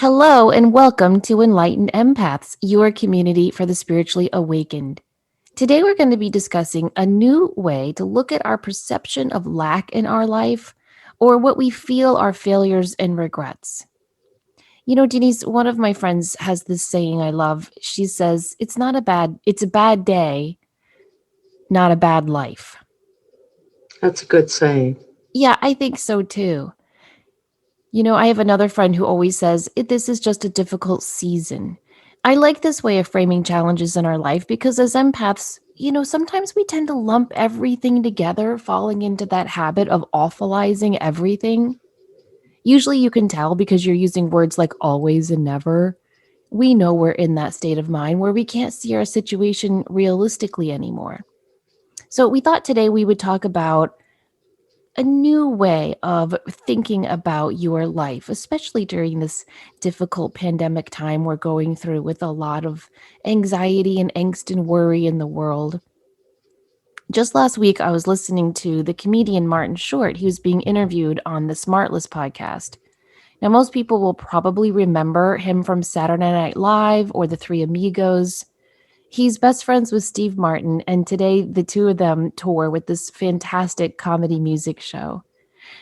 Hello and welcome to Enlightened Empaths, your community for the spiritually awakened. Today we're going to be discussing a new way to look at our perception of lack in our life or what we feel are failures and regrets. You know, Denise, one of my friends has this saying I love. She says, it's a bad day, not a bad life. That's a good saying. Yeah, I think so too. You know, I have another friend who always says, This is just a difficult season." I like this way of framing challenges in our life because as empaths, sometimes we tend to lump everything together, falling into that habit of awfulizing everything. Usually you can tell because you're using words like always and never. We know we're in that state of mind where we can't see our situation realistically anymore. So we thought today we would talk about a new way of thinking about your life, especially during this difficult pandemic time we're going through with a lot of anxiety and angst and worry in the world. Just last week, I was listening to the comedian Martin Short. He was being interviewed on the Smartless podcast. Now, most people will probably remember him from Saturday Night Live or The Three Amigos. He's best friends with Steve Martin, and today the two of them tour with this fantastic comedy music show.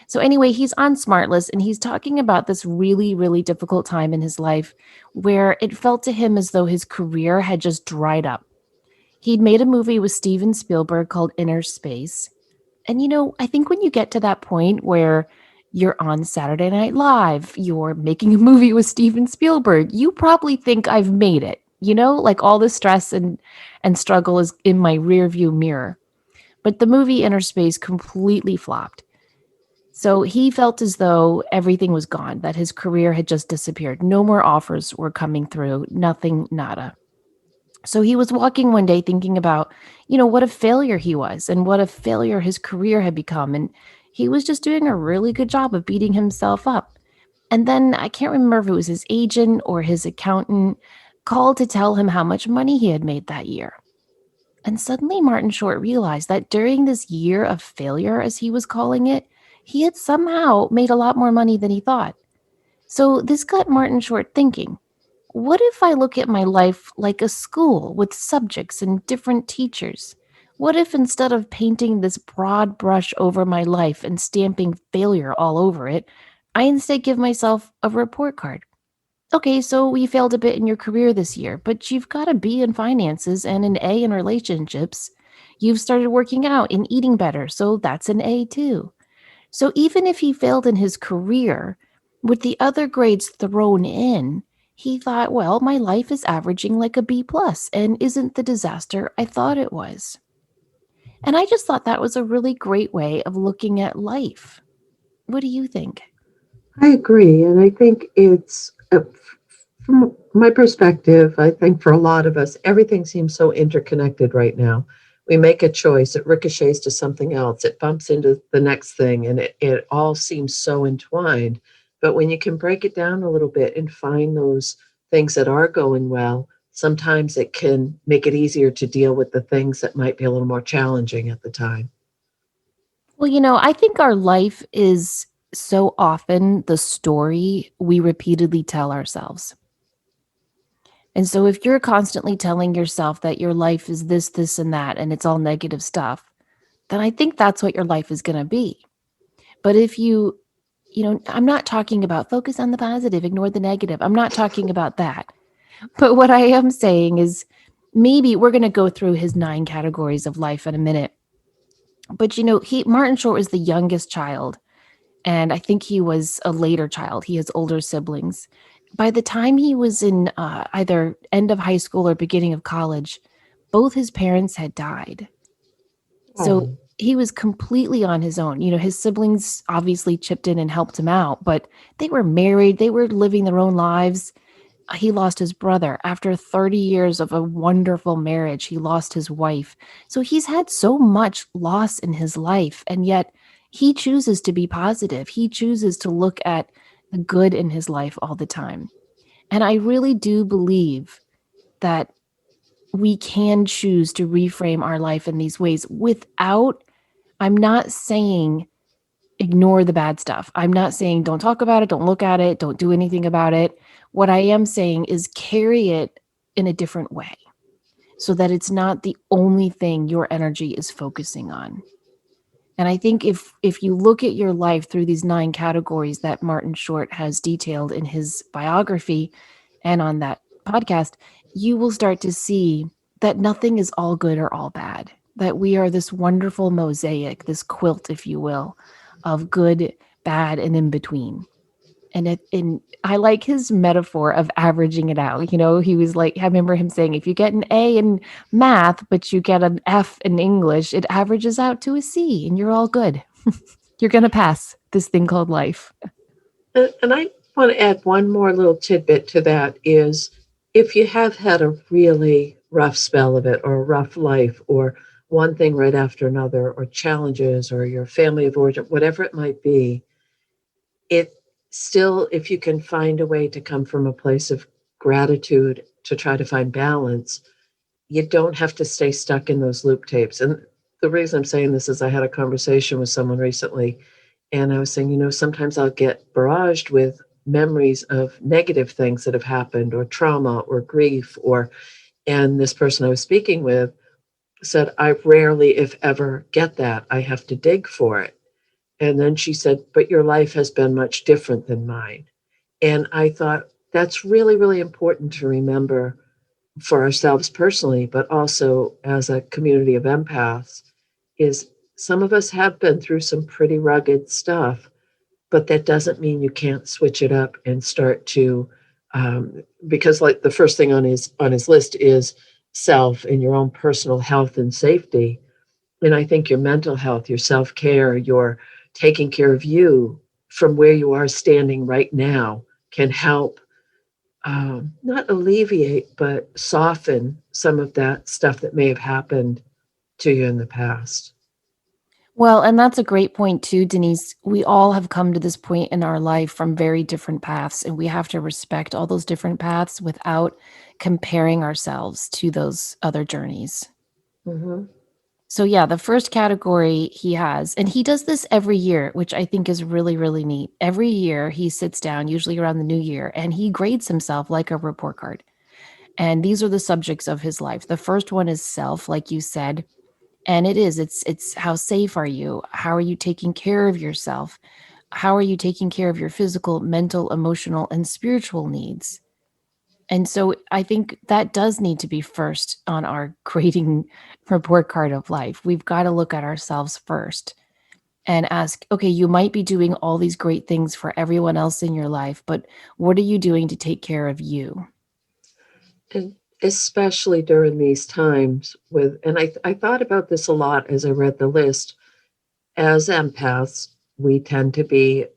So anyway, he's on Smartless and he's talking about this really, really difficult time in his life where it felt to him as though his career had just dried up. He'd made a movie with Steven Spielberg called Inner Space. And I think when you get to that point where you're on Saturday Night Live, you're making a movie with Steven Spielberg, you probably think I've made it. Like all the stress and struggle is in my rear view mirror. But the movie Inner Space completely flopped. So he felt as though everything was gone, that his career had just disappeared. No more offers were coming through, nothing, nada. So he was walking one day thinking about, what a failure he was and what a failure his career had become. And he was just doing a really good job of beating himself up. And then I can't remember if it was his agent or his accountant called to tell him how much money he had made that year. And suddenly Martin Short realized that during this year of failure, as he was calling it, he had somehow made a lot more money than he thought. So this got Martin Short thinking, what if I look at my life like a school with subjects and different teachers? What if instead of painting this broad brush over my life and stamping failure all over it, I instead give myself a report card? Okay, so you failed a bit in your career this year, but you've got a B in finances and an A in relationships. You've started working out and eating better, so that's an A too. So even if he failed in his career, with the other grades thrown in, he thought, well, my life is averaging like a B plus and isn't the disaster I thought it was. And I just thought that was a really great way of looking at life. What do you think? I agree. And I think from my perspective, I think for a lot of us, everything seems so interconnected right now. We make a choice, it ricochets to something else, it bumps into the next thing, and it all seems so entwined. But when you can break it down a little bit and find those things that are going well, sometimes it can make it easier to deal with the things that might be a little more challenging at the time. Well, I think our life is so often the story we repeatedly tell ourselves. And so if you're constantly telling yourself that your life is this, this, and that, and it's all negative stuff, then I think that's what your life is going to be. But if I'm not talking about focus on the positive, ignore the negative. I'm not talking about that. But what I am saying is maybe we're going to go through his 9 categories of life in a minute. But Martin Short was the youngest child, and I think he was a later child. He has older siblings. By the time he was in either end of high school or beginning of college, both his parents had died. So Oh, he was completely on his own. His siblings obviously chipped in and helped him out, but they were married, they were living their own lives. He lost his brother after 30 years of a wonderful marriage. He lost his wife. So he's had so much loss in his life, and yet he chooses to be positive. He chooses to look at the good in his life all the time. And I really do believe that we can choose to reframe our life in these ways without, I'm not saying ignore the bad stuff. I'm not saying don't talk about it, don't look at it, don't do anything about it. What I am saying is carry it in a different way so that it's not the only thing your energy is focusing on. And I think if you look at your life through these 9 categories that Martin Short has detailed in his biography and on that podcast, you will start to see that nothing is all good or all bad, that we are this wonderful mosaic, this quilt, if you will, of good, bad, and in between. And I like his metaphor of averaging it out. He was like, I remember him saying, if you get an A in math, but you get an F in English, it averages out to a C and you're all good. You're going to pass this thing called life. And I want to add one more little tidbit to that is if you have had a really rough spell of it or a rough life or one thing right after another or challenges or your family of origin, whatever it might be, it still, if you can find a way to come from a place of gratitude to try to find balance, you don't have to stay stuck in those loop tapes. And the reason I'm saying this is I had a conversation with someone recently, and I was saying, sometimes I'll get barraged with memories of negative things that have happened or trauma or grief and this person I was speaking with said, I rarely, if ever, get that. I have to dig for it. And then she said, but your life has been much different than mine. And I thought that's really, really important to remember for ourselves personally, but also as a community of empaths, is some of us have been through some pretty rugged stuff, but that doesn't mean you can't switch it up and start to, because like the first thing on his list is self and your own personal health and safety. And I think your mental health, your self-care, your taking care of you from where you are standing right now can help not alleviate, but soften some of that stuff that may have happened to you in the past. Well, and that's a great point too, Denise. We all have come to this point in our life from very different paths, and we have to respect all those different paths without comparing ourselves to those other journeys. Mm-hmm. So yeah, the first category he has, and he does this every year, which I think is really, really neat. Every year he sits down, usually around the new year, and he grades himself like a report card. And these are the subjects of his life. The first one is self, like you said. And it's how safe are you? How are you taking care of yourself? How are you taking care of your physical, mental, emotional, and spiritual needs? And so I think that does need to be first on our grading report card of life. We've got to look at ourselves first and ask, okay, you might be doing all these great things for everyone else in your life, but what are you doing to take care of you? And especially during these times and I thought about this a lot as I read the list. As empaths, we tend to be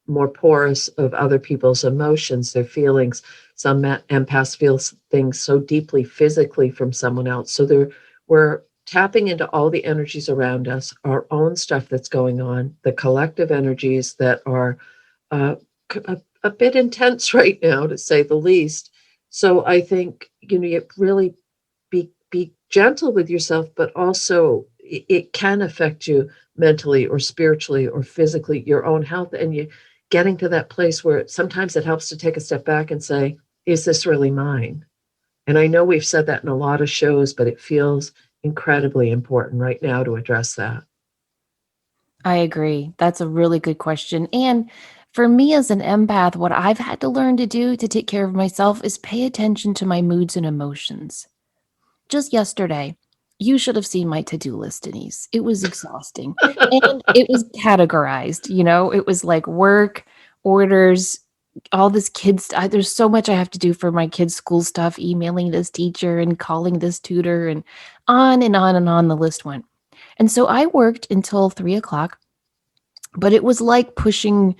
more porous of other people's emotions, their feelings. Some empaths feel things so deeply physically from someone else. So we're tapping into all the energies around us, our own stuff that's going on, the collective energies that are uh, a bit intense right now, to say the least. So I think, you really be gentle with yourself, but also it can affect you mentally or spiritually or physically, your own health. And you getting to that place where sometimes it helps to take a step back and say, is this really mine? And I know we've said that in a lot of shows, but it feels incredibly important right now to address that. I agree. That's a really good question. And for me as an empath, what I've had to learn to do to take care of myself is pay attention to my moods and emotions. Just yesterday, you should have seen my to-do list, Denise. It was exhausting. And it was categorized, it was like work, orders, all this kids. There's so much I have to do for my kids' school stuff, emailing this teacher and calling this tutor and on and on and on the list went. And so I worked until 3 o'clock, but it was like pushing,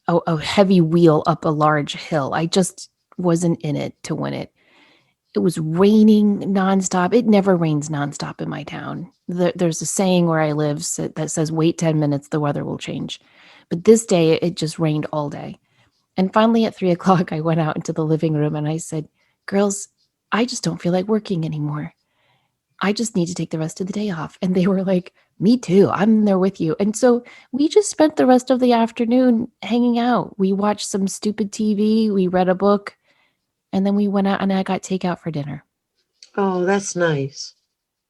a heavy wheel up a large hill. I just wasn't in it to win it. It was raining nonstop. It never rains nonstop in my town. There's a saying where I live that says, wait 10 minutes, the weather will change. But this day, it just rained all day. And finally, at 3 o'clock, I went out into the living room and I said, girls, I just don't feel like working anymore. I just need to take the rest of the day off. And they were like, me too. I'm there with you. And so we just spent the rest of the afternoon hanging out. We watched some stupid TV, we read a book, and then we went out and I got takeout for dinner. Oh, that's nice.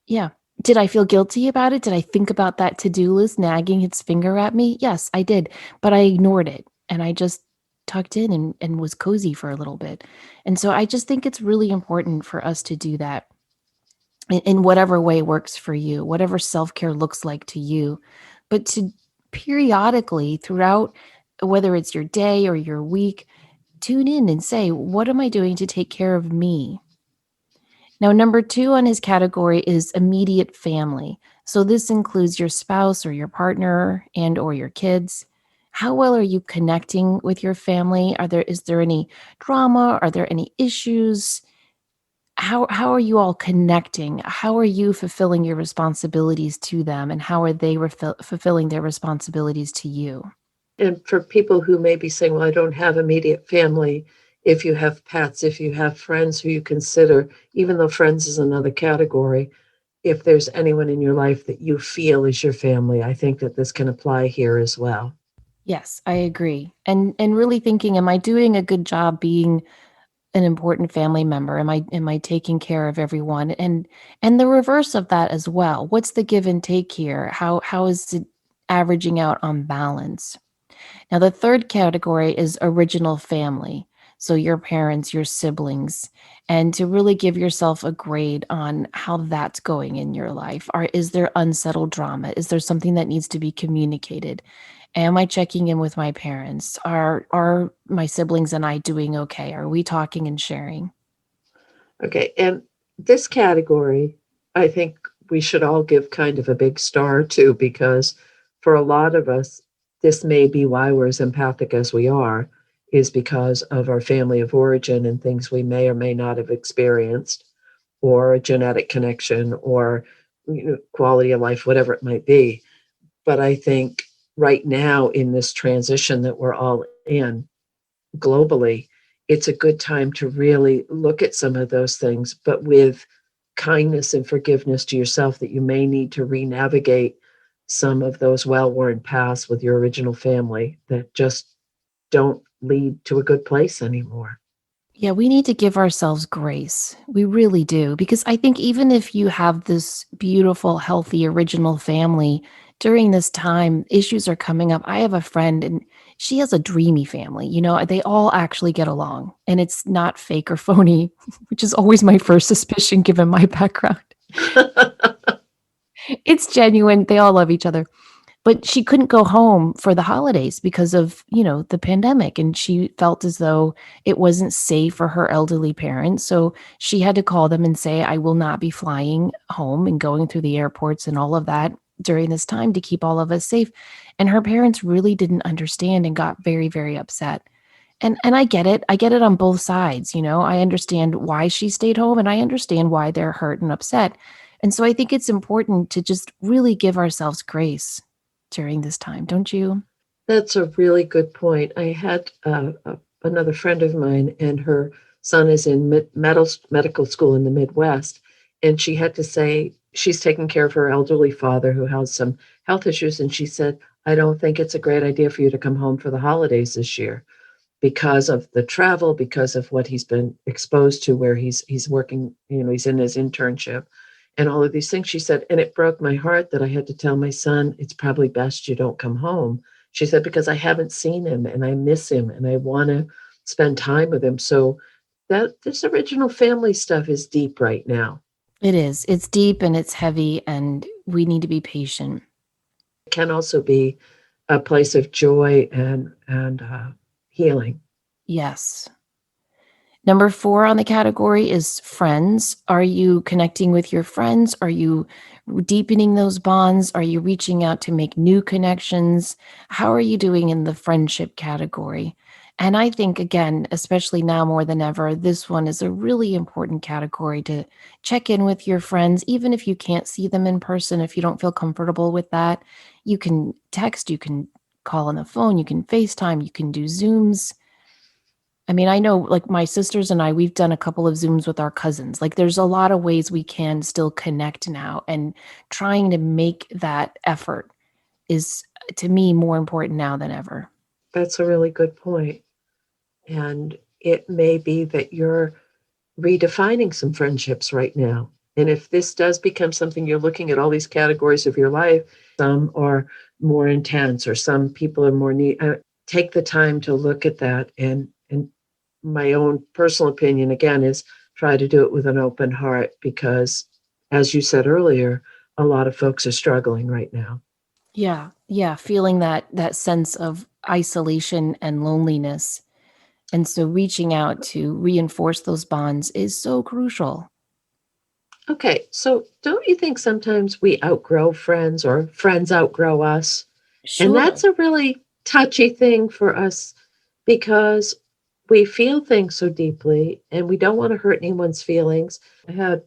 Yeah. Did I feel guilty about it? Did I think about that to-do list nagging its finger at me? Yes, I did. But I ignored it and I just tucked in and was cozy for a little bit. And so I just think it's really important for us to do that in whatever way works for you, whatever self-care looks like to you. But to periodically throughout, whether it's your day or your week, tune in and say, what am I doing to take care of me? Now, number two on his category is immediate family. So this includes your spouse or your partner and or your kids. How well are you connecting with your family? Is there any drama? Are there any issues? How are you all connecting? How are you fulfilling your responsibilities to them, and how are they fulfilling their responsibilities to you? And for people who may be saying, well, I don't have immediate family, if you have pets, if you have friends who you consider, even though friends is another category, if there's anyone in your life that you feel is your family, I think that this can apply here as well. Yes, I agree. And really thinking, am I doing a good job being an important family member? Am I taking care of everyone? And the reverse of that as well. What's the give and take here? How is it averaging out on balance? Now, the third category is original family. So, your parents, your siblings, and to really give yourself a grade on how that's going in your life. Is there unsettled drama? Is there something that needs to be communicated? Am I checking in with my parents? Are my siblings and I doing okay? Are we talking and sharing? Okay. And this category, I think we should all give kind of a big star to, because for a lot of us, this may be why we're as empathic as we are, is because of our family of origin and things we may or may not have experienced, or a genetic connection, or quality of life, whatever it might be. But I think right now in this transition that we're all in globally, it's a good time to really look at some of those things, but with kindness and forgiveness to yourself, that you may need to re-navigate some of those well-worn paths with your original family that just don't lead to a good place anymore. Yeah, we need to give ourselves grace. We really do. Because I think even if you have this beautiful, healthy, original family, during this time, issues are coming up. I have a friend and she has a dreamy family. They all actually get along and it's not fake or phony, which is always my first suspicion given my background. It's genuine. They all love each other. But she couldn't go home for the holidays because of, the pandemic, and she felt as though it wasn't safe for her elderly parents, so she had to call them and say, "I will not be flying home and going through the airports and all of that during this time to keep all of us safe." And her parents really didn't understand and got very, very upset. And I get it. I get it on both sides, I understand why she stayed home, and I understand why they're hurt and upset. And so I think it's important to just really give ourselves grace during this time, don't you? That's a really good point. I had another friend of mine, and her son is in medical school in the Midwest. And she had to say she's taking care of her elderly father who has some health issues. And she said, I don't think it's a great idea for you to come home for the holidays this year because of the travel, because of what he's been exposed to, where he's working, he's in his internship and all of these things. She said, and it broke my heart that I had to tell my son, it's probably best you don't come home. She said, because I haven't seen him and I miss him and I want to spend time with him. So that this original family stuff is deep right now. It is. It's deep and it's heavy, and we need to be patient. It can also be a place of joy and healing. Yes. Number 4 on the category is friends. Are you connecting with your friends? Are you deepening those bonds? Are you reaching out to make new connections? How are you doing in the friendship category? And I think, again, especially now more than ever, this one is a really important category to check in with your friends, even if you can't see them in person. If you don't feel comfortable with that, you can text, you can call on the phone, you can FaceTime, you can do Zooms. I mean, I know like my sisters and I, we've done a couple of Zooms with our cousins. Like there's a lot of ways we can still connect now, and trying to make that effort is to me more important now than ever. That's a really good point. And it may be that you're redefining some friendships right now. And if this does become something you're looking at all these categories of your life, some are more intense or some people are more need. Take the time to look at that. And my own personal opinion, again, is try to do it with an open heart because, as you said earlier, a lot of folks are struggling right now. Yeah. Yeah. Feeling that sense of isolation and loneliness. And so reaching out to reinforce those bonds is so crucial. Okay, so don't you think sometimes we outgrow friends or friends outgrow us? And Sure. that's a really touchy thing for us because we feel things so deeply and we don't want to hurt anyone's feelings. I had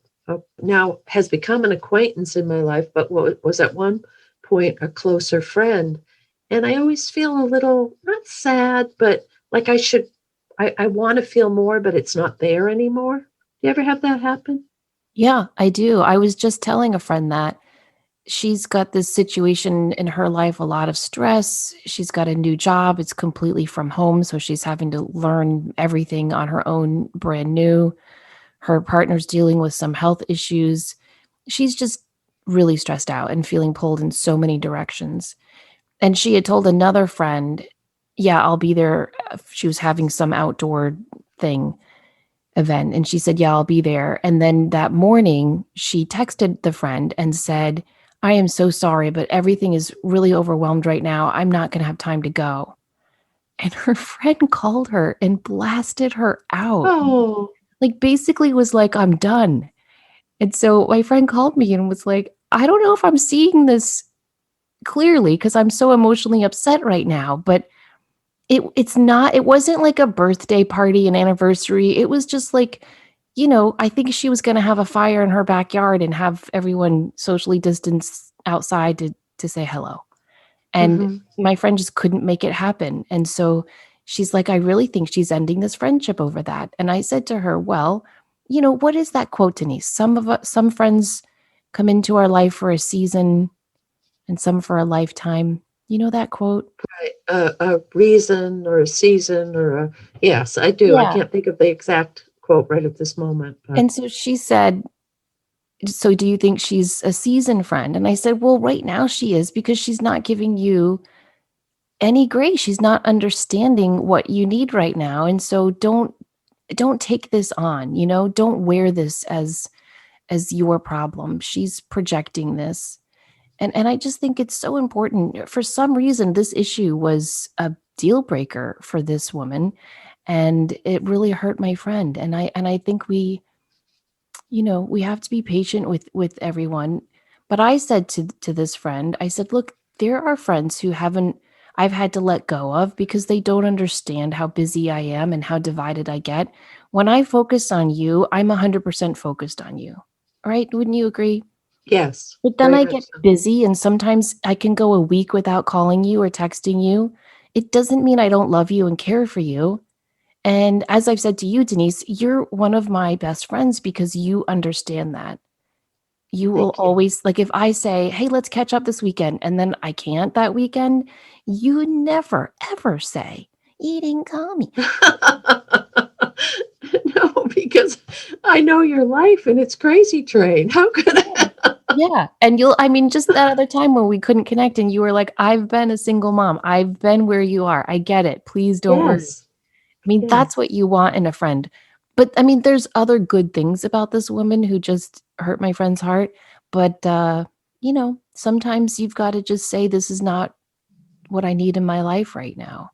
now has become an acquaintance in my life, but what was at one point a closer friend. And I always feel a little, not sad, but like I want to feel more, but it's not there anymore. You ever have that happen? Yeah, I do. I was just telling a friend that she's got this situation in her life, a lot of stress. She's got a new job. It's completely from home. So she's having to learn everything on her own, brand new. Her partner's dealing with some health issues. She's just really stressed out and feeling pulled in so many directions. And she had told another friend, yeah, I'll be there. She was having some outdoor thing event. And she said, yeah, I'll be there. And then that morning, she texted the friend and said, I am so sorry, but everything is really overwhelmed right now. I'm not going to have time to go. And her friend called her and blasted her out. Oh, Like, basically, was like, I'm done. And so my friend called me and was like, I don't know if I'm seeing this clearly because I'm so emotionally upset right now, but it wasn't like a birthday party, an anniversary. It was just like, I think she was going to have a fire in her backyard and have everyone socially distance outside to say hello. And mhm. my friend just couldn't make it happen. And so she's like, I really think she's ending this friendship over that. And I said to her, well, what is that quote, Denise? Some friends come into our life for a season and some for a lifetime. You know that quote? Right, a reason or a season or a yes, I do. I Yeah. can't think of the exact quote right at this moment, but And so she said, so do you think she's a seasoned friend? And I said, well, right now she is because she's not giving you any grace. She's not understanding what you need right now. And so don't take this on, don't wear this as your problem. She's projecting this. And I just think it's so important. For some reason, this issue was a deal breaker for this woman. And it really hurt my friend. And I think we have to be patient with everyone. But I said to this friend, I said, look, there are friends who haven't I've had to let go of because they don't understand how busy I am and how divided I get. When I focus on you, I'm 100% focused on you. Right? Wouldn't you agree? yes, But then very I much get so. busy and sometimes I can go a week without calling you or texting you. It doesn't mean I don't love you and care for you. And as I've said to you, Denise, you're one of my best friends because you understand that. You will Thank you. always, like, if I say, hey, let's catch up this weekend, and then I can't that weekend, you never, ever say, you didn't call me. No, because I know your life and it's crazy train. How could Yeah. I? Yeah. And I mean, just that other time when we couldn't connect and you were like, I've been a single mom. I've been where you are. I get it. Please don't worry. Yes, I mean, that's yes. what you want in a friend. But I mean, there's other good things about this woman who just hurt my friend's heart. But, sometimes you've got to just say, this is not what I need in my life right now.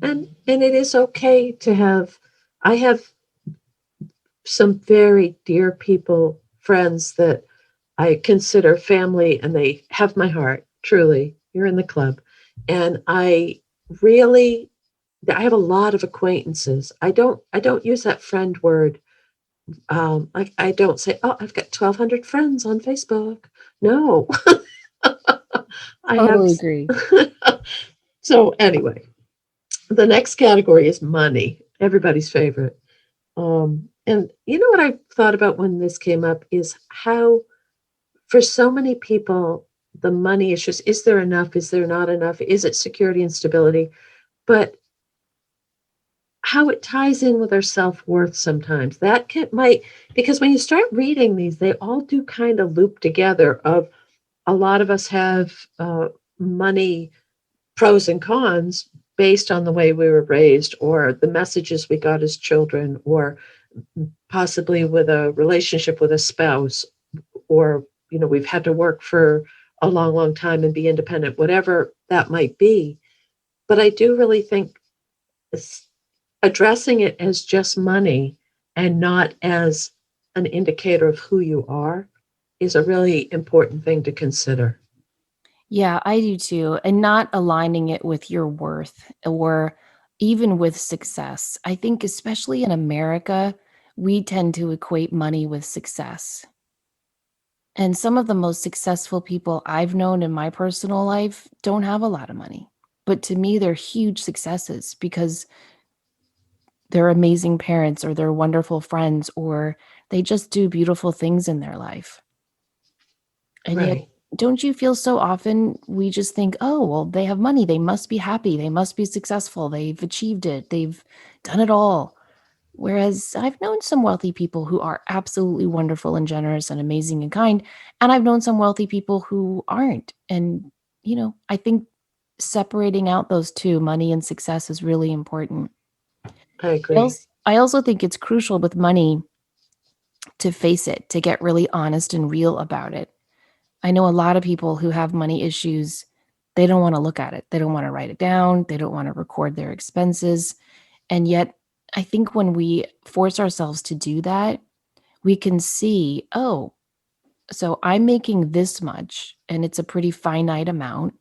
And it is okay to have I have some very dear people, friends that I consider family and they have my heart, truly. You're in the club. And really I have a lot of acquaintances. I don't use that friend word. I don't say, "Oh, I've got 1,200 friends on Facebook." No. I have Totally agree. so anyway, The next category is money, everybody's favorite. And you know what I thought about when this came up is how, for so many people, the money issues, is there enough? Is there not enough? Is it security and stability? But how it ties in with our self-worth sometimes. That can might because when you start reading these, they all do kind of loop together of a lot of us have money pros and cons based on the way we were raised or the messages we got as children or possibly with a relationship with a spouse or we've had to work for a long long time and be independent, whatever that might be. But I do really think addressing it as just money and not as an indicator of who you are is a really important thing to consider. Yeah, I do too. And not aligning it with your worth or even with success. I think, especially in America, we tend to equate money with success. And some of the most successful people I've known in my personal life don't have a lot of money. But to me, they're huge successes because they're amazing parents or they're wonderful friends or they just do beautiful things in their life. And yet, Right. don't you feel so often we just think, oh, well, they have money. They must be happy. They must be successful. They've achieved it. They've done it all. Whereas I've known some wealthy people who are absolutely wonderful and generous and amazing and kind. And I've known some wealthy people who aren't. And, I think separating out those two, money and success, is really important. I agree. I also think it's crucial with money to face it, to get really honest and real about it. I know a lot of people who have money issues, they don't want to look at it. They don't want to write it down. They don't want to record their expenses. And yet, I think when we force ourselves to do that, we can see, oh, so I'm making this much and it's a pretty finite amount.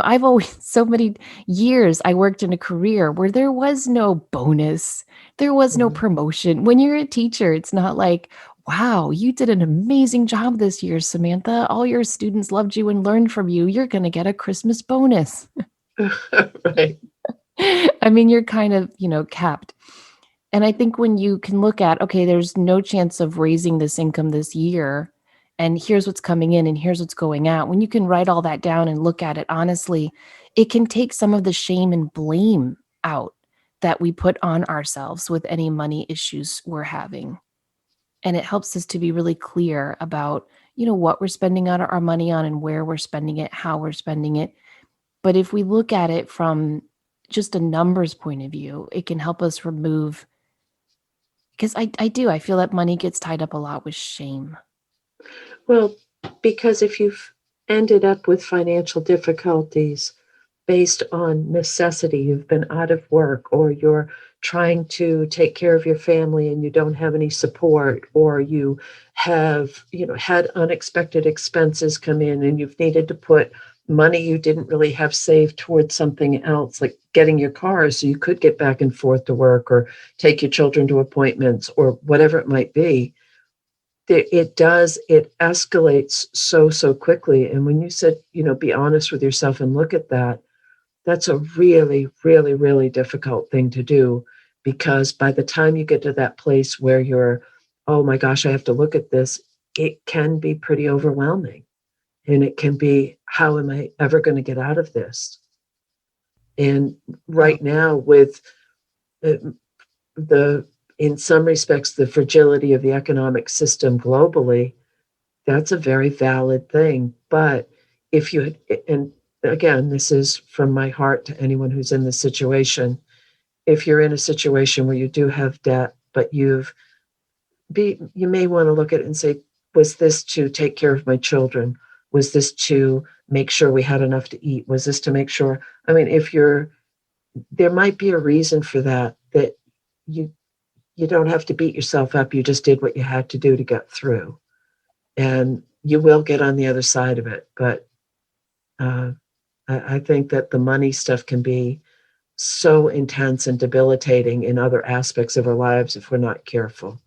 I've always, so many years, I worked in a career where there was no bonus, there was no Mhm. promotion. When you're a teacher, it's not like, wow, you did an amazing job this year, Samantha. All your students loved you and learned from you. You're going to get a Christmas bonus. Right. I mean, you're kind of, capped. And I think when you can look at, okay, there's no chance of raising this income this year, and here's what's coming in and here's what's going out, when you can write all that down and look at it honestly, it can take some of the shame and blame out that we put on ourselves with any money issues we're having. And it helps us to be really clear about, what we're spending our money on and where we're spending it, how we're spending it. But if we look at it from just a numbers point of view, it can help us remove, because I feel that money gets tied up a lot with shame. Well, because if you've ended up with financial difficulties based on necessity, you've been out of work, or you're trying to take care of your family and you don't have any support, or you have, had unexpected expenses come in and you've needed to put money you didn't really have saved towards something else, like getting your car so you could get back and forth to work or take your children to appointments or whatever it might be. It escalates so quickly. And when you said, be honest with yourself and look at that, that's a really really really difficult thing to do, because by the time you get to that place where you're, oh my gosh, I have to look at this, it can be pretty overwhelming, and it can be, how am I ever going to get out of this? And Oh, right now, with uh, the in some respects the fragility of the economic system globally, that's a very valid thing. But if you, and again, this is from my heart to anyone who's in this situation, if you're in a situation where you do have debt, but you may want to look at it and say, was this to take care of my children? Was this to make sure we had enough to eat? Was this to make sure? I mean, if you're, there might be a reason for that, that you you don't have to beat yourself up. You just did what you had to do to get through, and you will get on the other side of it. But uh, I think that the money stuff can be so intense and debilitating in other aspects of our lives if we're not careful.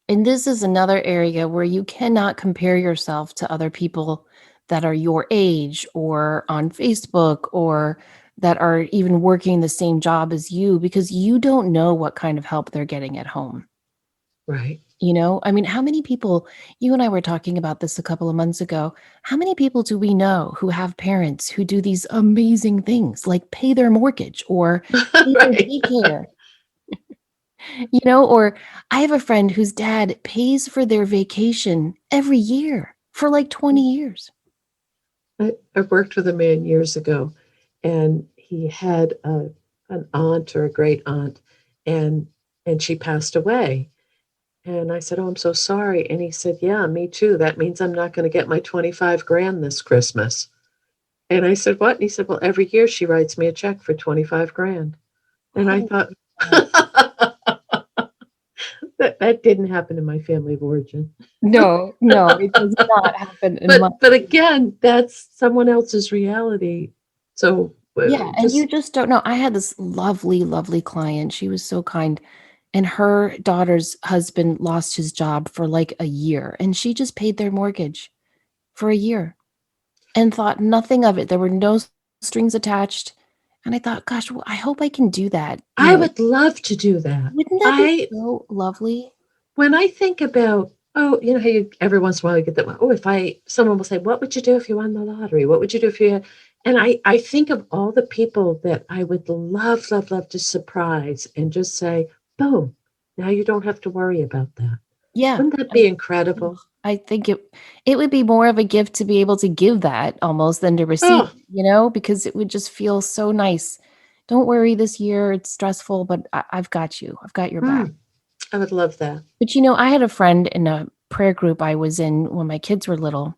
and this is another area where you cannot compare yourself to other people that are your age or on Facebook or that are even working the same job as you because you don't know what kind of help they're getting at home. Right. I mean, how many people, you and I were talking about this a couple of months ago. How many people do we know who have parents who do these amazing things like pay their mortgage or pay their Right. daycare, or I have a friend whose dad pays for their vacation every year for like 20 years. I worked with a man years ago, and he had an aunt or a great aunt, and she passed away. And I said, "Oh, I'm so sorry." And he said, "Yeah, me too. That means I'm not going to get my 25 grand this Christmas." And I said, "What?" And he said, "Well, every year she writes me a check for 25 grand." And I Oh, thought, God. that didn't happen in my family of origin. No, no, it does not happen in my. But again, that's someone else's reality. So Yeah, and you just just don't know. I had this lovely, lovely client. She was so kind. And her daughter's husband lost his job for like a year, and she just paid their mortgage for a year and thought nothing of it. There were no strings attached. And I thought, gosh, well, I hope I can do that. I would love to do that. Wouldn't that be I so lovely? When I think about, oh, you know how you every once in a while you get that one, oh, if I someone will say, "What would you do if you won the lottery? What would you do if you had," and I think of all the people that I would love, love, love to surprise and just say, boom, now you don't have to worry about that. Yeah. Wouldn't that I be ugh, incredible? I think it would be more of a gift to be able to give that almost than to receive, Oh, because it would just feel so nice. "Don't worry this year, it's stressful, but I've got you. I've got your back." mm, I would love that. But, I had a friend in a prayer group I was in when my kids were little,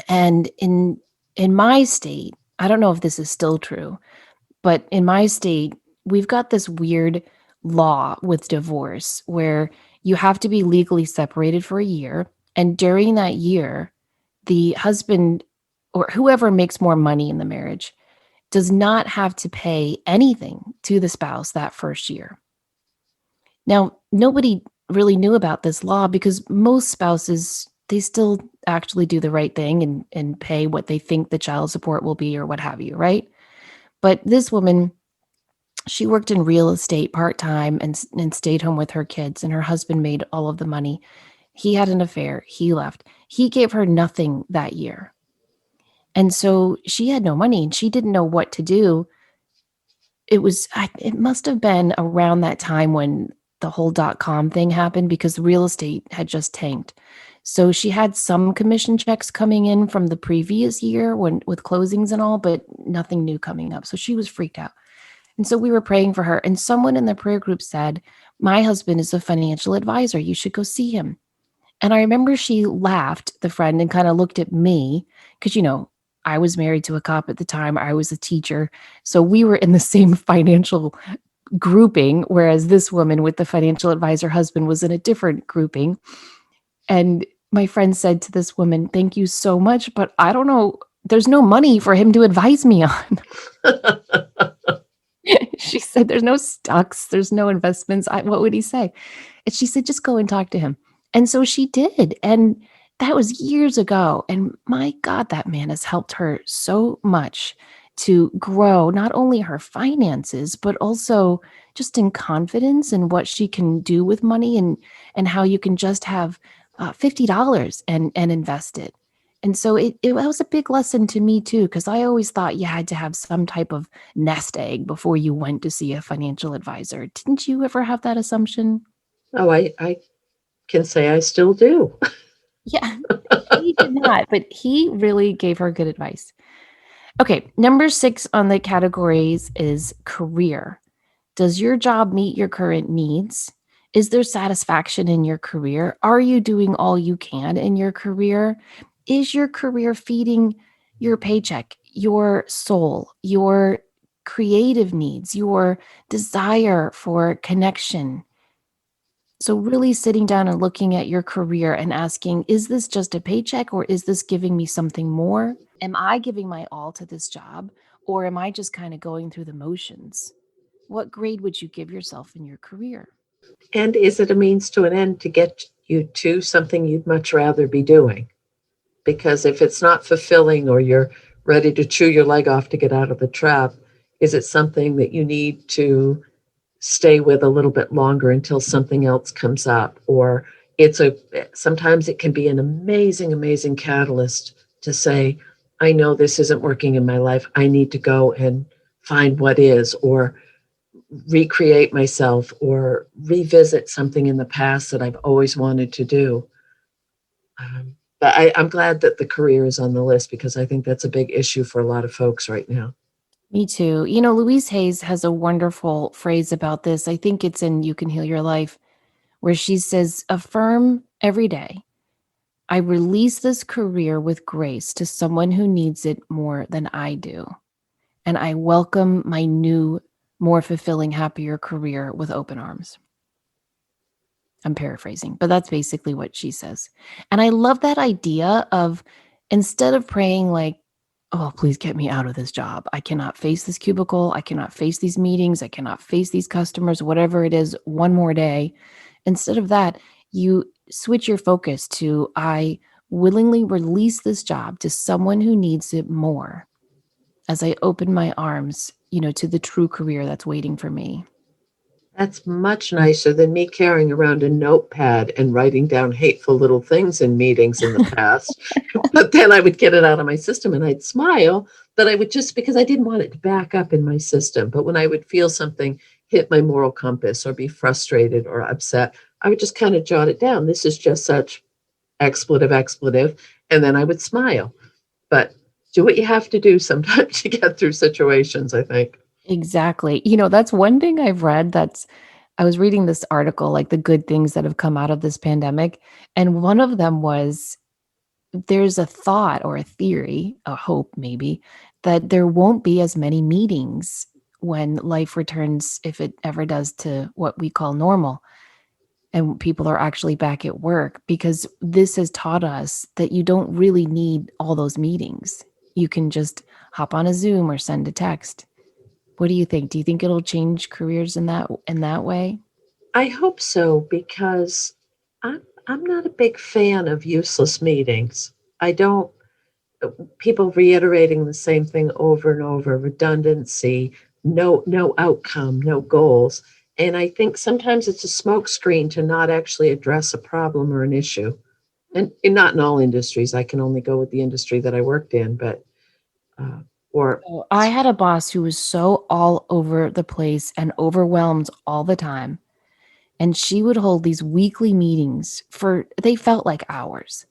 and in my state, I don't know if this is still true, but in my state, we've got this weird law with divorce where you have to be legally separated for a year, and during that year, the husband or whoever makes more money in the marriage does not have to pay anything to the spouse that first year. Now, nobody really knew about this law because most spouses, they still actually do the right thing and pay what they think the child support will be or what have you, right? But this woman, she worked in real estate part-time and stayed home with her kids, and her husband made all of the money. He had an affair, he left. He gave her nothing that year. And so she had no money and she didn't know what to do. It must have been around that time when the whole .com thing happened because real estate had just tanked. So she had some commission checks coming in from the previous year when with closings and all, but nothing new coming up. So she was freaked out. And so we were praying for her, and someone in the prayer group said, "My husband is a financial advisor. You should go see him." And I remember she laughed, the friend, and kind of looked at me because, I was married to a cop at the time. I was a teacher. So we were in the same financial grouping, whereas this woman with the financial advisor husband was in a different grouping. And my friend said to this woman, "Thank you so much, but I don't know. There's no money for him to advise me on." She said, "There's no stocks, there's no investments. What would he say?" And she said, "Just go and talk to him." And so she did. And that was years ago. And my God, that man has helped her so much to grow not only her finances, but also just in confidence in what she can do with money and how you can just have $50 and invest it. And so it was a big lesson to me too, because I always thought you had to have some type of nest egg before you went to see a financial advisor. Didn't you ever have that assumption? Oh, I can say I still do. Yeah, she did not, but he really gave her good advice. Okay, number 6 on the categories is career. Does your job meet your current needs? Is there satisfaction in your career? Are you doing all you can in your career? Is your career feeding your paycheck, your soul, your creative needs, your desire for connection? So, really sitting down and looking at your career and asking, is this just a paycheck or is this giving me something more? Am I giving my all to this job or am I just kind of going through the motions? What grade would you give yourself in your career? And is it a means to an end to get you to something you'd much rather be doing? Because if it's not fulfilling or you're ready to chew your leg off to get out of the trap, Is it something that you need to stay with a little bit longer until something else comes up? Or sometimes it can be an amazing, amazing catalyst to say, I know this isn't working in my life. I need to go and find what is, or recreate myself, or revisit something in the past that I've always wanted to do. But I'm glad that the career is on the list, because I think that's a big issue for a lot of folks right now. Me too. Louise Hayes has a wonderful phrase about this. I think it's in You Can Heal Your Life, where she says, affirm every day, I release this career with grace to someone who needs it more than I do. And I welcome my new, more fulfilling, happier career with open arms. I'm paraphrasing, but that's basically what she says. And I love that idea of, instead of praying like, oh, please get me out of this job. I cannot face this cubicle. I cannot face these meetings. I cannot face these customers, whatever it is, one more day. Instead of that, you switch your focus to, I willingly release this job to someone who needs it more, as I open my arms, to the true career that's waiting for me. That's much nicer than me carrying around a notepad and writing down hateful little things in meetings in the past. But then I would get it out of my system and I'd smile, but I would, just because I didn't want it to back up in my system. But when I would feel something hit my moral compass or be frustrated or upset, I would just kind of jot it down. This is just such expletive. And then I would smile. But do what you have to do sometimes to get through situations, I think. Exactly. That's one thing I've read. I was reading this article, like the good things that have come out of this pandemic. And one of them was, there's a thought or a theory, a hope maybe, that there won't be as many meetings when life returns, if it ever does, to what we call normal, and people are actually back at work, because this has taught us that you don't really need all those meetings. You can just hop on a Zoom or send a text. What do you think? Do you think it'll change careers in that way? I hope so, because I'm not a big fan of useless meetings. I don't People reiterating the same thing over and over, redundancy, no outcome, no goals. And I think sometimes it's a smokescreen to not actually address a problem or an issue. And not in all industries. I can only go with the industry that I worked in, but or So I had a boss who was so all over the place and overwhelmed all the time. And she would hold these weekly meetings they felt like hours.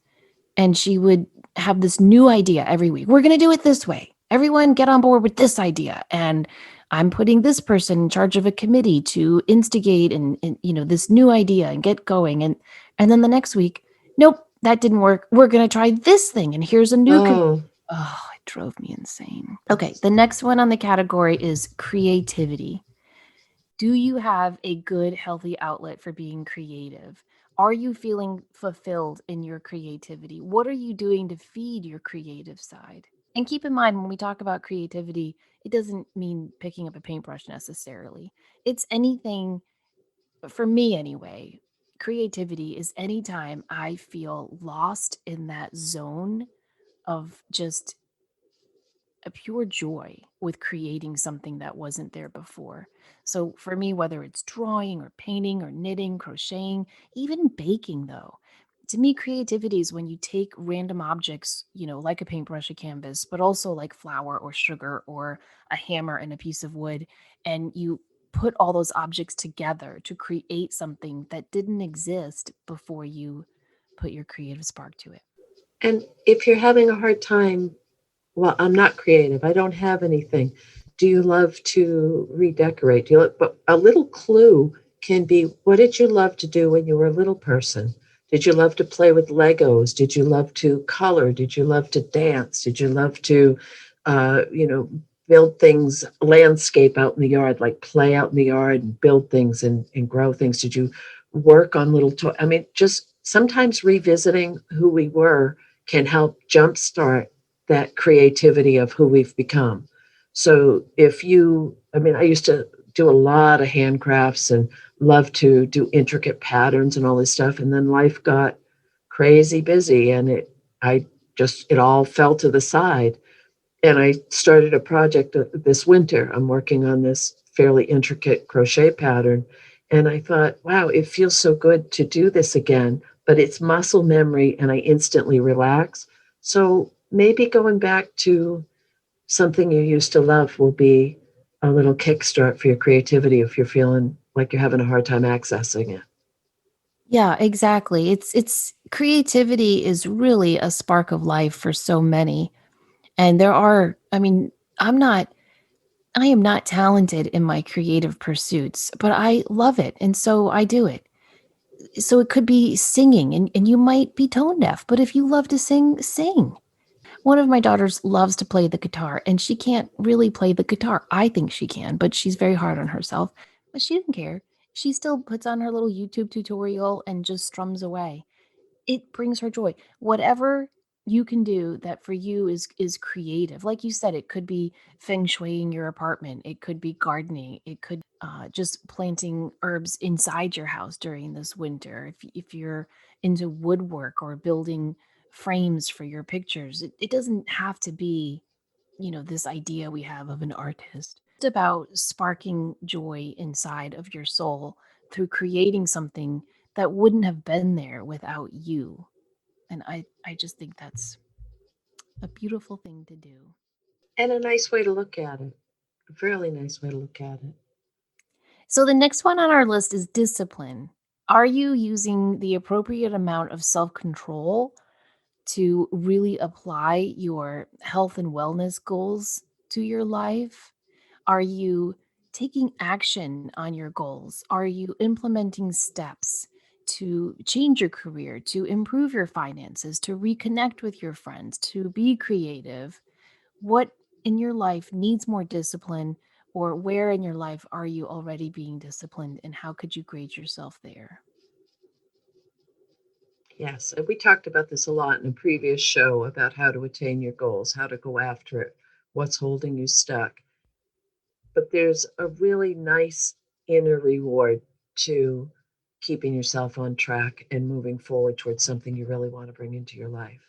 And she would have this new idea every week. We're going to do it this way. Everyone get on board with this idea. And I'm putting this person in charge of a committee to instigate and this new idea and get going. And then the next week, nope, that didn't work. We're going to try this thing. And here's a new Oh, it drove me insane. Okay, the next one on the category is creativity. Do you have a good, healthy outlet for being creative? Are you feeling fulfilled in your creativity? What are you doing to feed your creative side? And keep in mind, when we talk about creativity, it doesn't mean picking up a paintbrush necessarily. It's anything, for me anyway. Creativity is anytime I feel lost in that zone of just a pure joy with creating something that wasn't there before. So for me, whether it's drawing or painting or knitting, crocheting, even baking, though, to me, creativity is when you take random objects, like a paintbrush, a canvas, but also like flour or sugar or a hammer and a piece of wood, and you put all those objects together to create something that didn't exist before you put your creative spark to it. and if you're having a hard time, well, I'm not creative. I don't have anything. Do you love to redecorate? But a little clue can be, what did you love to do when you were a little person? Did you love to play with Legos? Did you love to color? Did you love to dance? Did you love to, uh, you know, build things, landscape out in the yard, like play out in the yard and build things and grow things? Did you work on little toys? I mean, just sometimes revisiting who we were can help jumpstart that creativity of who we've become. So I used to do a lot of handcrafts and love to do intricate patterns and all this stuff. And then life got crazy busy and it all fell to the side. And I started a project this winter. I'm working on this fairly intricate crochet pattern. And I thought, wow, it feels so good to do this again, but it's muscle memory and I instantly relax. So maybe going back to something you used to love will be a little kickstart for your creativity if you're feeling like you're having a hard time accessing it. Yeah, exactly. It's creativity is really a spark of life for so many. And there are, I mean, I'm not I am not talented in my creative pursuits, but I love it, and so I do it. So it could be singing, and you might be tone deaf, but if you love to sing, sing. One of my daughters loves to play the guitar, and she can't really play the guitar. I think she can, but she's very hard on herself. But she didn't care. She still puts on her little YouTube tutorial and just strums away. It brings her joy. Whatever you can do that for you is creative. Like you said, it could be feng shuiing your apartment. It could be gardening. It could just planting herbs inside your house during this winter. If you're into woodwork or building frames for your pictures, it doesn't have to be, this idea we have of an artist. It's about sparking joy inside of your soul through creating something that wouldn't have been there without you. And I just think that's a beautiful thing to do. And a nice way to look at it. A fairly nice way to look at it. So the next one on our list is discipline. Are you using the appropriate amount of self control to really apply your health and wellness goals to your life? Are you taking action on your goals? Are you implementing steps to change your career, to improve your finances, to reconnect with your friends, to be creative? What in your life needs more discipline, or where in your life are you already being disciplined, and how could you grade yourself there? Yes, and we talked about this a lot in a previous show about how to attain your goals, how to go after it, what's holding you stuck. But there's a really nice inner reward to keeping yourself on track and moving forward towards something you really want to bring into your life.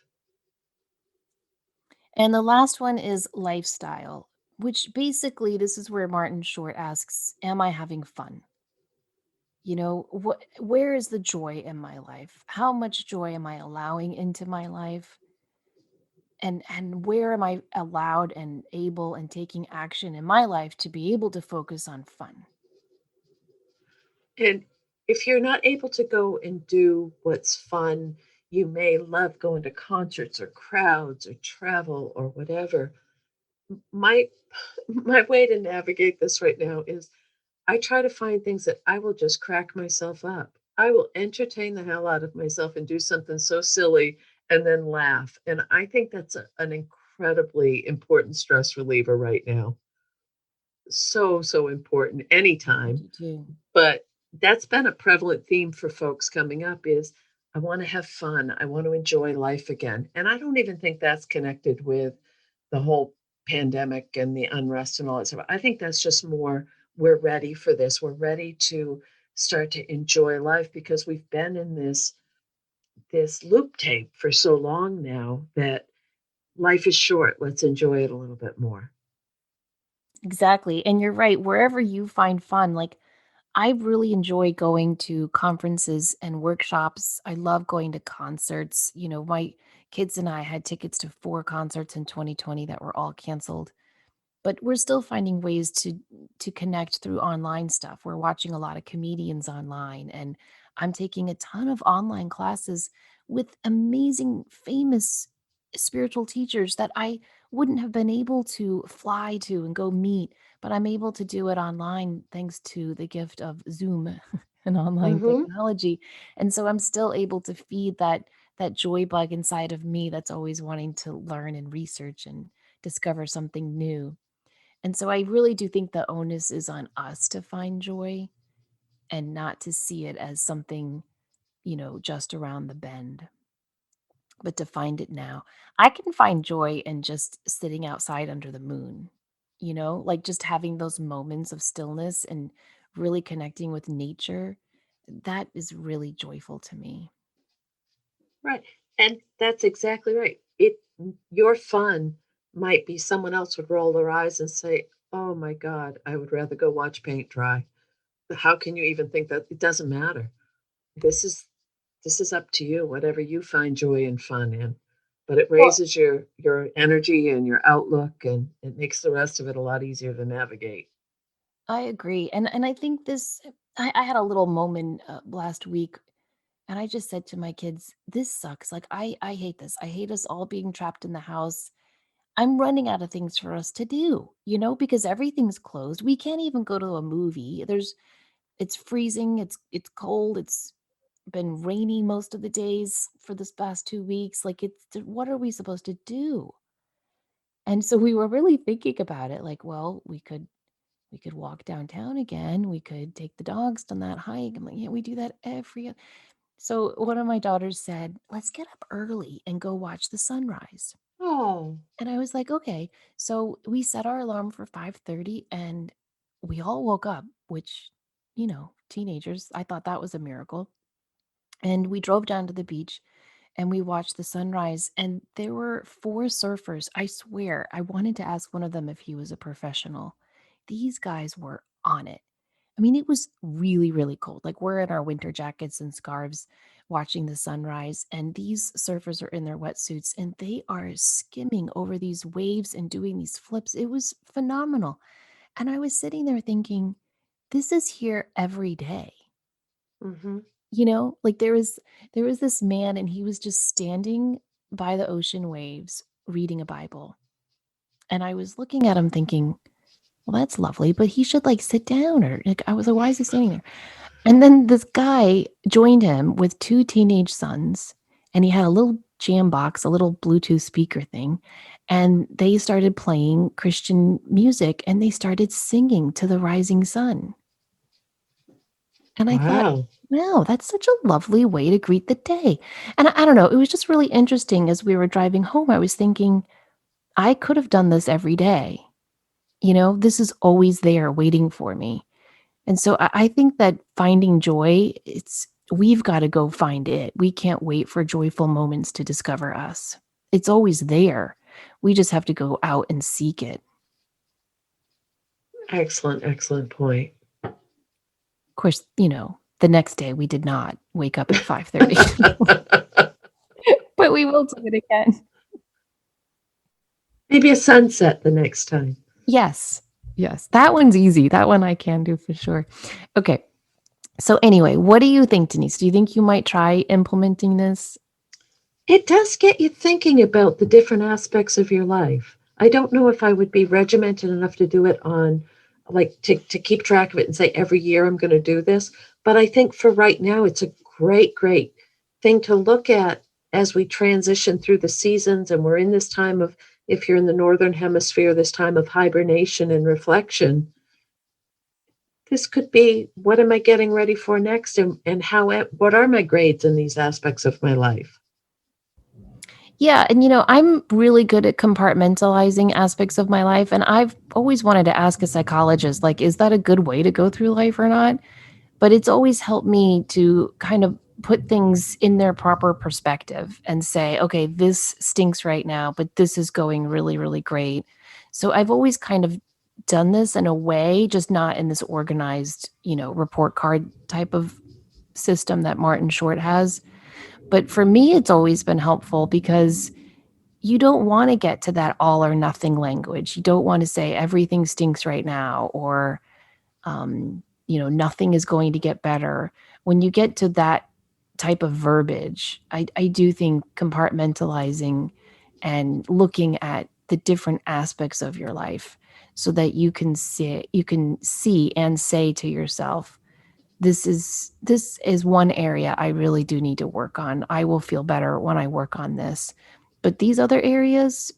And the last one is lifestyle, which basically this is where Martin Short asks, am I having fun? Where is the joy in my life? How much joy am I allowing into my life? And where am I allowed and able and taking action in my life to be able to focus on fun? And if you're not able to go and do what's fun, you may love going to concerts or crowds or travel or whatever. My my way to navigate this right now is I try to find things that I will just crack myself up. I will entertain the hell out of myself and do something so silly and then laugh. And I think that's an incredibly important stress reliever right now. So, so important I anytime. do too. But that's been a prevalent theme for folks coming up is I want to have fun. I want to enjoy life again. And I don't even think that's connected with the whole pandemic and the unrest and all that stuff. I think that's just more we're ready for this. We're ready to start to enjoy life because we've been in this loop tape for so long now that life is short. Let's enjoy it a little bit more. Exactly. And you're right. Wherever you find fun, like I really enjoy going to conferences and workshops. I love going to concerts. My kids and I had tickets to 4 concerts in 2020 that were all canceled. But we're still finding ways to connect through online stuff. We're watching a lot of comedians online, and I'm taking a ton of online classes with amazing famous spiritual teachers that I wouldn't have been able to fly to and go meet, but I'm able to do it online thanks to the gift of Zoom and online Hmm. technology. And so I'm still able to feed that joy bug inside of me that's always wanting to learn and research and discover something new. And so I really do think the onus is on us to find joy and not to see it as something, just around the bend, but to find it now. I can find joy in just sitting outside under the moon, like just having those moments of stillness and really connecting with nature. That is really joyful to me. Right. And that's exactly right. Your fun might be someone else would roll their eyes and say, "Oh my God, I would rather go watch paint dry." How can you even think that? It doesn't matter. This is this is up to you, whatever you find joy and fun in. But it Well, raises your energy and your outlook, and it makes the rest of it a lot easier to navigate. I agree, and I think this I had a little moment, last week, and I just said to my kids, "This sucks, like, I hate this. I hate us all being trapped in the house. I'm running out of things for us to do," because everything's closed. We can't even go to a movie. It's freezing, it's cold, it's been rainy most of the days for this past 2 weeks, like, what are we supposed to do? And so we were really thinking about it, like, well, we could walk downtown again, we could take the dogs on that hike. I'm like, "Yeah, we do that every o." So one of my daughters said, "Let's get up early and go watch the sunrise." Oh, And I was like, "Okay." So we set our alarm for 5:30 and we all woke up, which, teenagers, I thought that was a miracle. And we drove down to the beach and we watched the sunrise. And there were four surfers. I swear, I wanted to ask one of them if he was a professional. These guys were on it. I mean, it was really, really cold. Like, we're in our winter jackets and scarves watching the sunrise, and these surfers are in their wetsuits and they are skimming over these waves and doing these flips. It was phenomenal. And I was sitting there thinking, this is here every day. hmm, Like, there was this man and he was just standing by the ocean waves reading a Bible. And I was looking at him thinking, well, that's lovely, but he should like sit down, or like, I was like, why is he standing there? And then this guy joined him with two teenage sons, and he had a little jam box, a little Bluetooth speaker thing, and they started playing Christian music and they started singing to the rising sun. And I thought, wow. wow, that's such a lovely way to greet the day. And I don't know, it was just really interesting as we were driving home. I was thinking, I could have done this every day. This is always there waiting for me. And so I think that finding joy, we've got to go find it. We can't wait for joyful moments to discover us. It's always there. We just have to go out and seek it. Excellent, excellent point. Of course, the next day we did not wake up at 5:30, but we will do it again. Maybe a sunset the next time. Yes. Yes. That one's easy. That one I can do for sure. Okay. So anyway, what do you think, Denise? Do you think you might try implementing this? It does get you thinking about the different aspects of your life. I don't know if I would be regimented enough to do it on, like, to keep track of it and say every year I'm going to do this. But I think for right now, it's a great, great thing to look at as we transition through the seasons. And we're in this time of, if you're in the Northern Hemisphere, this time of hibernation and reflection. This could be, what am I getting ready for next? And what are my grades in these aspects of my life? Yeah, and I'm really good at compartmentalizing aspects of my life, and I've always wanted to ask a psychologist, like, is that a good way to go through life or not? But it's always helped me to kind of put things in their proper perspective and say, okay, this stinks right now, but this is going really, really great. So I've always kind of done this in a way, just not in this organized, report card type of system that Martin Short has. But for me, it's always been helpful because you don't want to get to that all or nothing language. You don't want to say everything stinks right now, or nothing is going to get better. When you get to that type of verbiage, I do think compartmentalizing and looking at the different aspects of your life so that you can see and say to yourself, this is one area I really do need to work on. I will feel better when I work on this. But these other areas,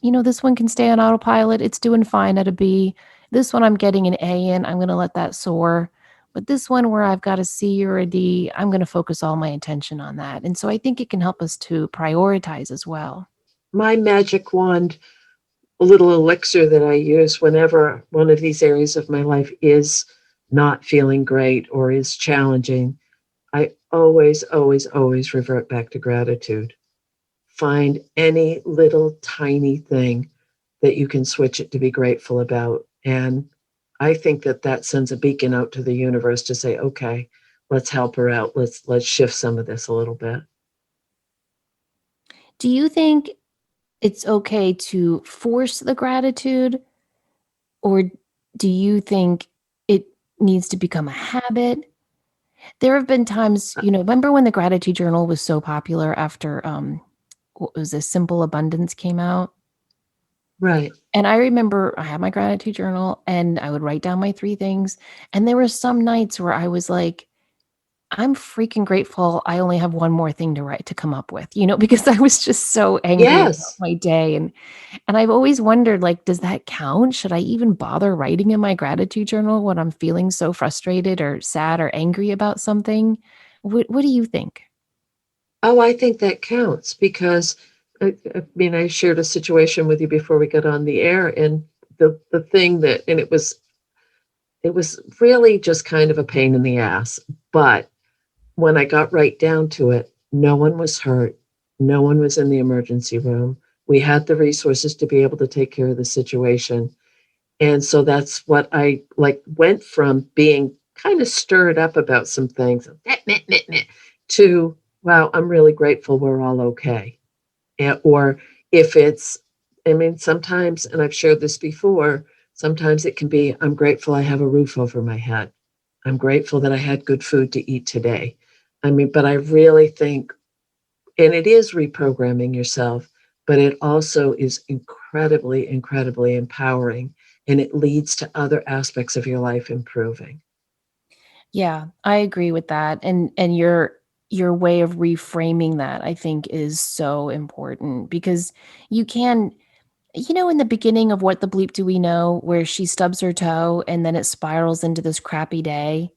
this one can stay on autopilot. It's doing fine at a B. This one I'm getting an A in. I'm going to let that soar. But this one where I've got a C or a D, I'm going to focus all my attention on that. And so I think it can help us to prioritize as well. My magic wand, a little elixir that I use whenever one of these areas of my life is not feeling great or is challenging, I always, always, always revert back to gratitude. find any little tiny thing that you can switch it to be grateful about. And I think that that sends a beacon out to the universe to say, okay, let's help her out. Let's shift some of this a little bit. Do you think it's okay to force the gratitude, or do you think it needs to become a habit? There have been times, remember when the gratitude journal was so popular after what was this, Simple Abundance came out? Right. And I remember I had my gratitude journal and I would write down my 3 things. And there were some nights where I was like, I'm freaking grateful I only have one more thing to write to come up with, because I was just so angry about Yes. my day. And I've always wondered, like, does that count? Should I even bother writing in my gratitude journal when I'm feeling so frustrated or sad or angry about something? What do you think? Oh, I think that counts because I mean, I shared a situation with you before we got on the air, and the thing that, and it was really just kind of a pain in the ass. But when I got right down to it, no one was hurt. No one was in the emergency room. We had the resources to be able to take care of the situation. And so that's what I like went from being kind of stirred up about some things to, wow, I'm really grateful we're all okay. Or if it's, I mean, sometimes, and I've shared this before, sometimes it can be, I'm grateful I have a roof over my head. I'm grateful that I had good food to eat today. I mean, but I really think, and it is reprogramming yourself, but it also is incredibly, incredibly empowering. And it leads to other aspects of your life improving. Yeah, I agree with that. And your way of reframing that, I think, is so important because you can, in the beginning of What the Bleep Do We Know, where she stubs her toe and then it spirals into this crappy day.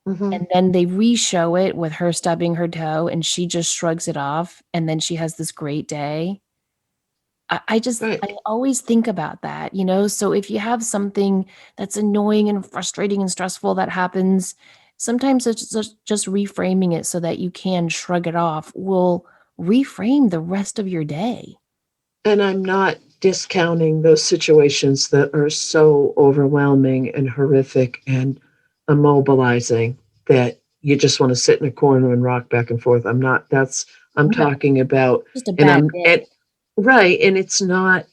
Mm-hmm. And then they re-show it with her stubbing her toe and she just shrugs it off. And then she has this great day. I Right. always think about that, So if you have something that's annoying and frustrating and stressful that happens, sometimes it's just reframing it so that you can shrug it off will reframe the rest of your day. And I'm not discounting those situations that are so overwhelming and horrific and immobilizing that you just want to sit in a corner and rock back and forth. I'm not, I'm No, talking about, just a and bad day. right. And it's not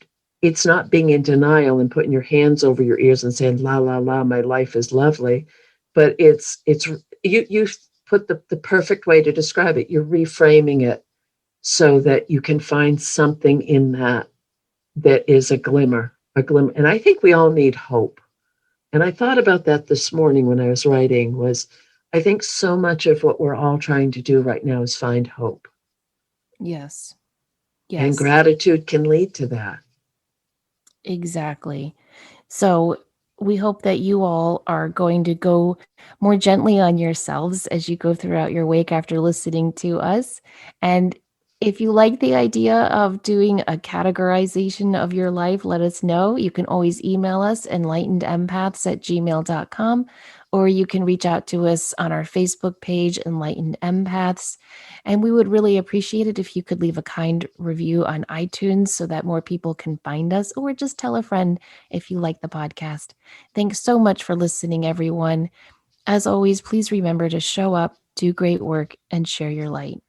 being in denial and putting your hands over your ears and saying, la, la, la, my life is lovely. But you put the perfect way to describe it. You're reframing it so that you can find something in that that is a glimmer. And I think we all need hope. And I thought about that this morning when I was writing was I think so much of what we're all trying to do right now is find hope. Yes. And Yes, gratitude can lead to that. exactly. So we hope that you all are going to go more gently on yourselves as you go throughout your week after listening to us. And if you like the idea of doing a categorization of your life, let us know. You can always email us enlightenedempaths@gmail.com, or you can reach out to us on our Facebook page, Enlightened Empaths. And we would really appreciate it if you could leave a kind review on iTunes so that more people can find us, or just tell a friend if you like the podcast. Thanks so much for listening, everyone. As always, please remember to show up, do great work, and share your light.